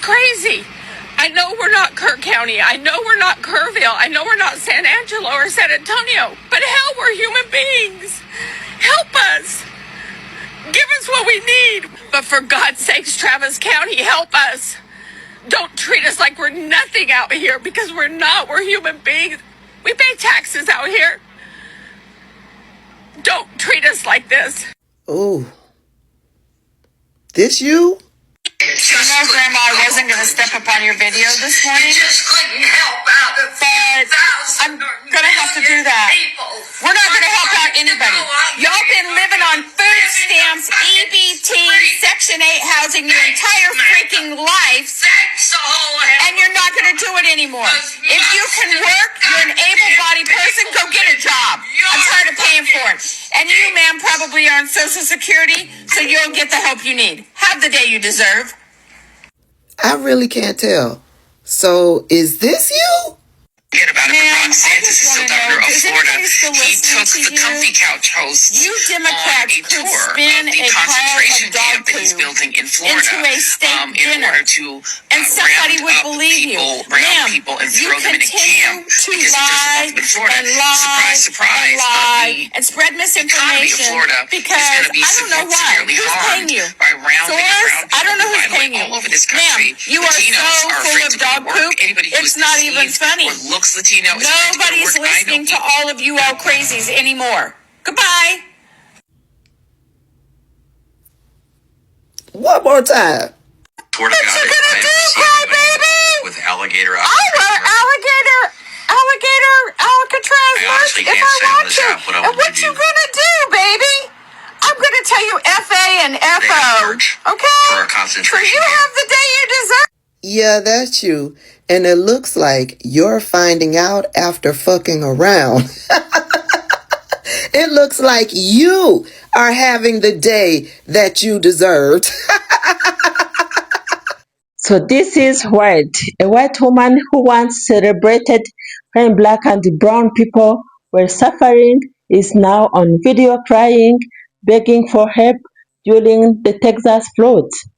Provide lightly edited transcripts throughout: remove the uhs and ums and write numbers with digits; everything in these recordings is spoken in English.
crazy. I know we're not Kirk County. I know we're not Kerrville. I know we're not San Angelo or San Antonio. But hell, we're human beings. Help us. Give us what we need. But for God's sakes, Travis County, help us. Don't treat us like we're nothing out here, because we're not. We're human beings. We pay taxes out here. Don't treat us like this. Oh. This you? You know, Grandma, I wasn't going to step up on your video this morning, but I'm going to have to do that. We're not going to help out anybody. Y'all been living on food stamps, EBT, Section 8 housing your entire freaking life, and you're not going to do it anymore. If you can work, you're an able-bodied person, go get a job. I'm tired of paying for it. And you, ma'am, probably are on Social Security, so you'll get the help you need. Have the day you deserve. I really can't tell. So, is this you? Forget about it, but Ron DeSantis is still governor of Florida. He took the comfy couch host you Democrats on a could tour spin of the a concentration pile of camp dog that he's poo building in Florida into a steak in dinner, order to and somebody would round believe up you. round people and throw them in a camp to because he lie doesn't want them in Florida. and lie Surprise, surprise. and lie but and spread the economy of misinformation Florida because is going to be I don't know why. severely Who's harmed paying you? by rounding Source? around I don't know who's people, by the way, paying you. all over this Ma'am, country. you are Latinos so are full afraid of to go dog to work. poop. Anybody who It's is not even perceived funny. or looks Latino is afraid to go to Nobody's work. listening to all of you all crazies anymore. Goodbye. One more time. What you gonna do, crybaby? With alligator. Alcatraz honestly if can't I say on want this to. app what I And want what to you do. gonna do, baby? I'm gonna tell you FA and FO. merch Okay? for a So concentration you camp. have the day you deserve. Yeah, that's you. And it looks like you're finding out after fucking around. It looks like you are having the day that you deserved. So this is White, a white woman who once celebrated when black and brown people were suffering is now on video crying, begging for help during the Texas floods.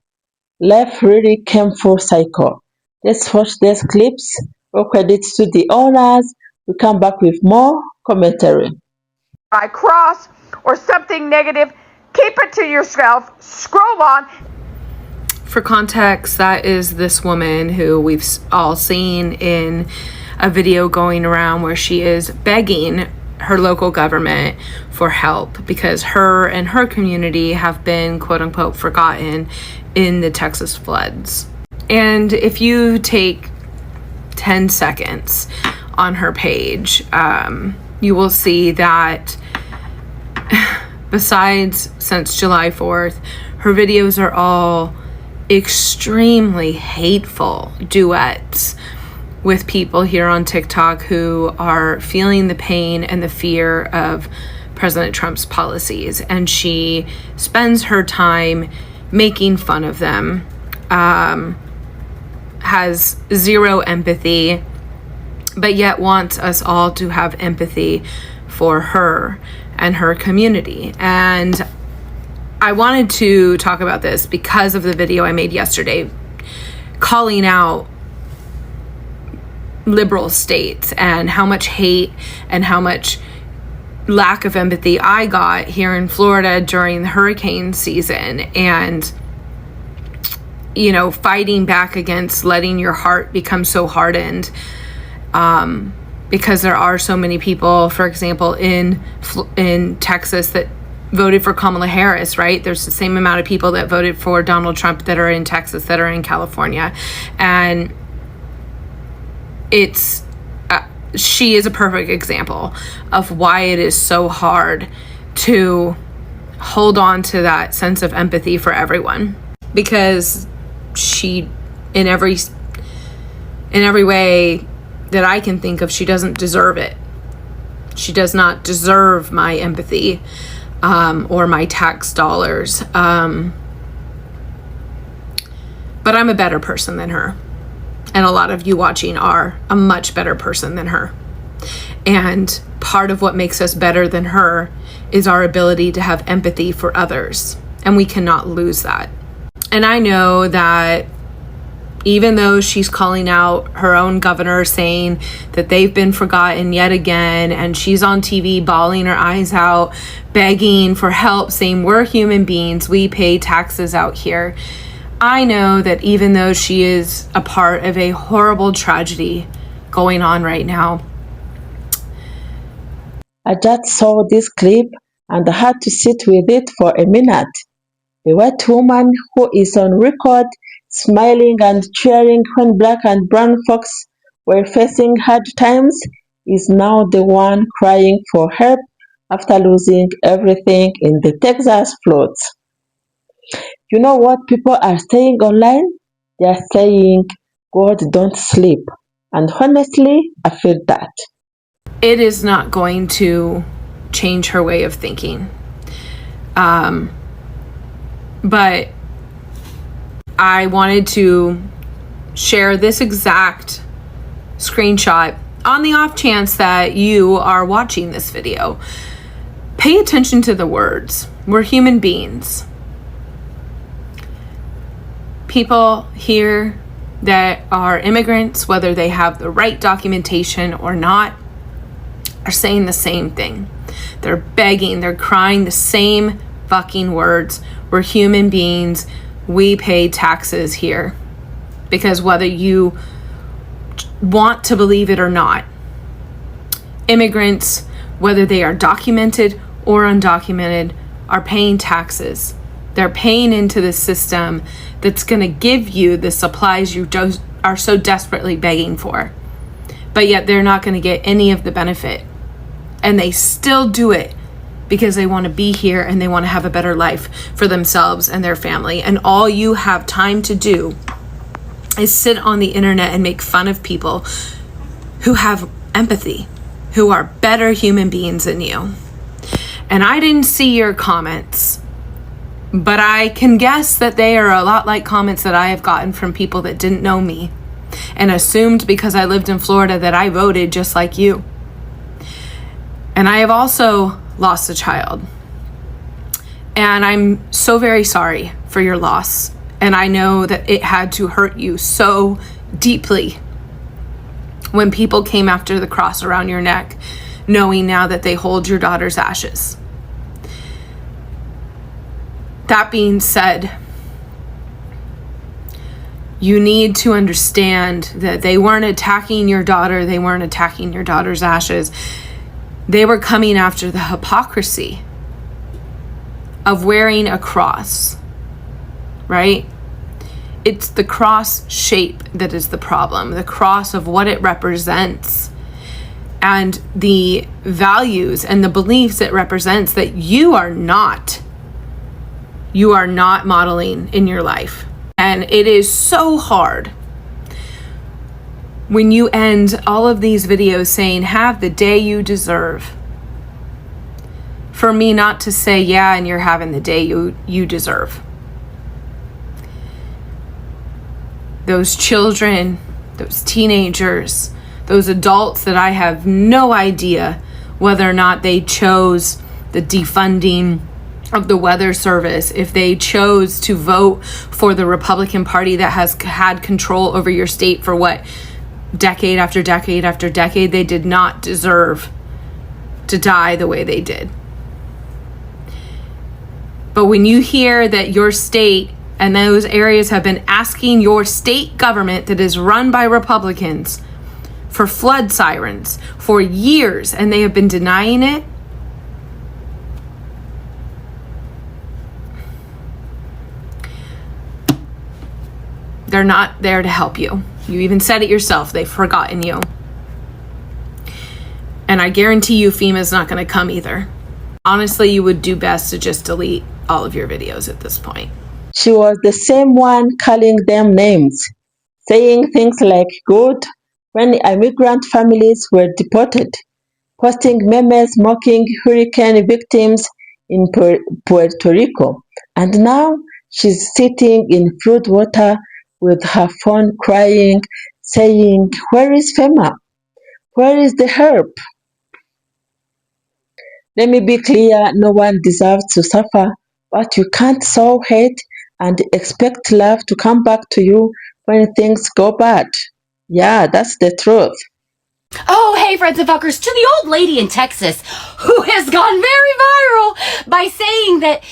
Life really came full cycle. Let's watch these clips. All credits to the owners. We come back with more commentary. I cross or something negative, keep it to yourself. Scroll on. For context, that is this woman who we've all seen in a video going around where she is begging her local government for help because her and her community have been quote unquote forgotten in the Texas floods. And if you take 10 seconds on her page, you will see that besides since July 4th, her videos are all extremely hateful duets with people here on TikTok who are feeling the pain and the fear of President Trump's policies. And she spends her time making fun of them, has zero empathy, but yet wants us all to have empathy for her and her community. And I wanted to talk about this because of the video I made yesterday calling out liberal states and how much hate and how much lack of empathy I got here in Florida during the hurricane season, and you know, fighting back against letting your heart become so hardened because there are so many people, for example, in Texas that voted for Kamala Harris, right? There's the same amount of people that voted for Donald Trump that are in Texas, that are in California. And it's, she is a perfect example of why it is so hard to hold on to that sense of empathy for everyone, because she, in every way that I can think of, she doesn't deserve it. She does not deserve my empathy. Or my tax dollars. But I'm a better person than her. And a lot of you watching are a much better person than her. And part of what makes us better than her is our ability to have empathy for others. And we cannot lose that. And I know that, even though she's calling out her own governor, saying that they've been forgotten yet again, and she's on TV bawling her eyes out, begging for help, saying we're human beings, we pay taxes out here. I know that even though she is a part of a horrible tragedy going on right now. I just saw this clip and I had to sit with it for a minute. The white woman who is on record smiling and cheering when black and brown folks were facing hard times is now the one crying for help after losing everything in the Texas floods. You know what people are saying online? They are saying, God don't sleep. And honestly, I feel that. It is not going to change her way of thinking. But I wanted to share this exact screenshot on the off chance that you are watching this video. Pay attention to the words. We're human beings. People here that are immigrants, whether they have the right documentation or not, are saying the same thing. They're begging, they're crying the same fucking words. We're human beings. We pay taxes here. Because whether you want to believe it or not, immigrants, whether they are documented or undocumented, are paying taxes. They're paying into the system that's going to give you the supplies you are so desperately begging for. But yet they're not going to get any of the benefit. And they still do it because they want to be here and they want to have a better life for themselves and their family. And all you have time to do is sit on the internet and make fun of people who have empathy, who are better human beings than you. And I didn't see your comments, but I can guess that they are a lot like comments that I have gotten from people that didn't know me and assumed because I lived in Florida that I voted just like you. And I have also lost a child. And I'm so very sorry for your loss. And I know that it had to hurt you so deeply when people came after the cross around your neck, knowing now that they hold your daughter's ashes. That being said, you need to understand that they weren't attacking your daughter. They weren't attacking your daughter's ashes. They were coming after the hypocrisy of wearing a cross, right? It's the cross shape that is the problem, the cross of what it represents and the values and the beliefs it represents that you are not modeling in your life. And it is so hard when you end all of these videos saying, have the day you deserve, for me not to say, yeah, and you're having the day you deserve. Those children, those teenagers, those adults that I have no idea whether or not they chose the defunding of the weather service, if they chose to vote for the Republican Party that has had control over your state for what, decade after decade after decade, they did not deserve to die the way they did. But when you hear that your state and those areas have been asking your state government that is run by Republicans for flood sirens for years and they have been denying it, they're not there to help you. You even said it yourself. They've forgotten you. And I guarantee you FEMA's not going to come either. Honestly, you would do best to just delete all of your videos at this point. She was the same one calling them names, saying things like good when immigrant families were deported, posting memes mocking hurricane victims in Puerto Rico. And now she's sitting in flood water with her phone crying, saying, where is FEMA? Where is the help? Let me be clear, no one deserves to suffer, but you can't sow hate and expect love to come back to you when things go bad. Yeah, that's the truth. Oh, hey, friends and fuckers, to the old lady in Texas who has gone very viral by saying that,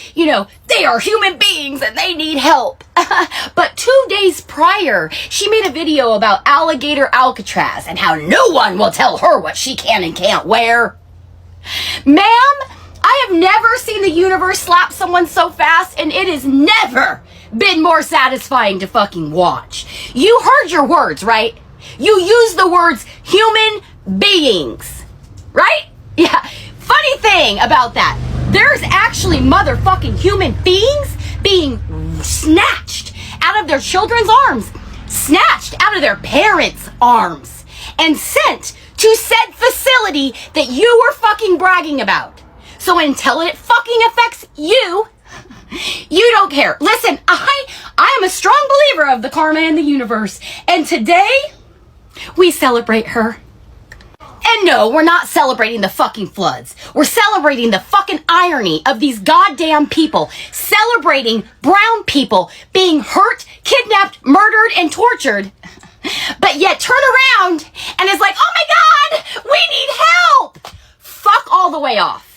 they are human beings and they need help. But 2 days prior, she made a video about alligator Alcatraz and how no one will tell her what she can and can't wear. Ma'am, I have never seen the universe slap someone so fast, and it has never been more satisfying to fucking watch. You heard your words, right? You used the words human beings, right? Yeah. Funny thing about that, there's actually motherfucking human beings being snatched out of their children's arms, snatched out of their parents' arms, and sent to said facility that you were fucking bragging about. So until it fucking affects you, you don't care. Listen, I am a strong believer of the karma in the universe, and today we celebrate her. And no, we're not celebrating the fucking floods. We're celebrating the fucking irony of these goddamn people celebrating brown people being hurt, kidnapped, murdered, and tortured. But yet turn around and is like, oh my God, we need help. Fuck all the way off.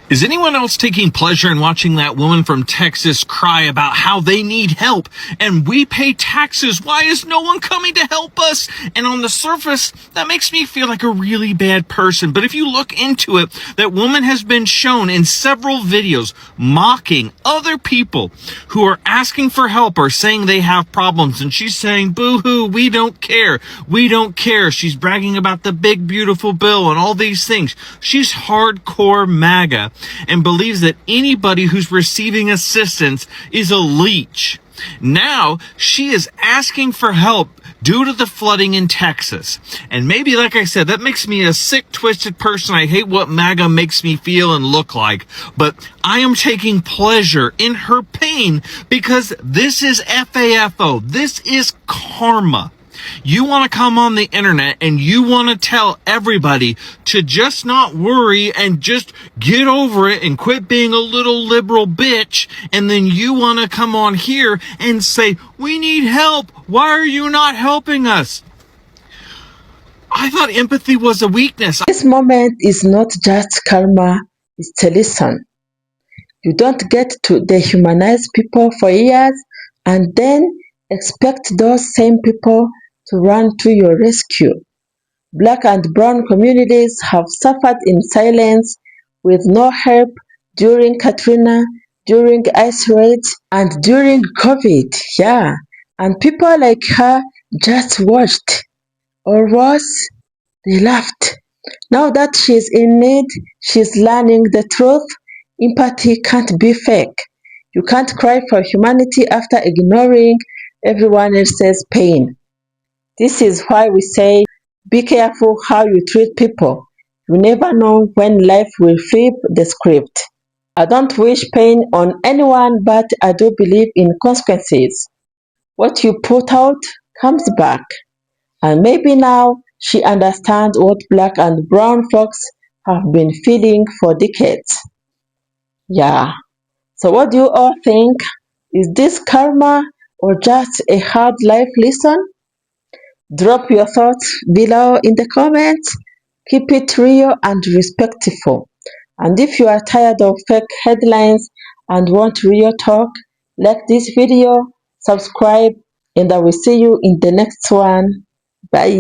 Is anyone else taking pleasure in watching that woman from Texas cry about how they need help and we pay taxes? Why is no one coming to help us? And on the surface, that makes me feel like a really bad person. But if you look into it, that woman has been shown in several videos mocking other people who are asking for help or saying they have problems. And she's saying, boo-hoo, we don't care. We don't care. She's bragging about the big, beautiful bill and all these things. She's hardcore MAGA and believes that anybody who's receiving assistance is a leech. Now, she is asking for help due to the flooding in Texas. And maybe, like I said, that makes me a sick, twisted person. I hate what MAGA makes me feel and look like. But I am taking pleasure in her pain because this is FAFO. This is karma. You want to come on the internet and you want to tell everybody to just not worry and just get over it and quit being a little liberal bitch. And then you want to come on here and say, we need help. Why are you not helping us? I thought empathy was a weakness. This moment is not just karma, it's a lesson. You don't get to dehumanize people for years and then expect those same people to run to your rescue. Black and brown communities have suffered in silence with no help during Katrina, during ice raids, and during COVID. Yeah, and people like her just watched, or worse, they laughed. Now that she's in need, she's learning the truth. Empathy can't be fake. You can't cry for humanity after ignoring everyone else's pain. This is why we say, be careful how you treat people. You never know when life will flip the script. I don't wish pain on anyone, but I do believe in consequences. What you put out comes back. And maybe now she understands what black and brown folks have been feeling for decades. Yeah. So what do you all think? Is this karma or just a hard life lesson? Drop your thoughts below in the comments. Keep it real and respectful. And if you are tired of fake headlines and want real talk, like this video, subscribe, and I will see you in the next one. Bye.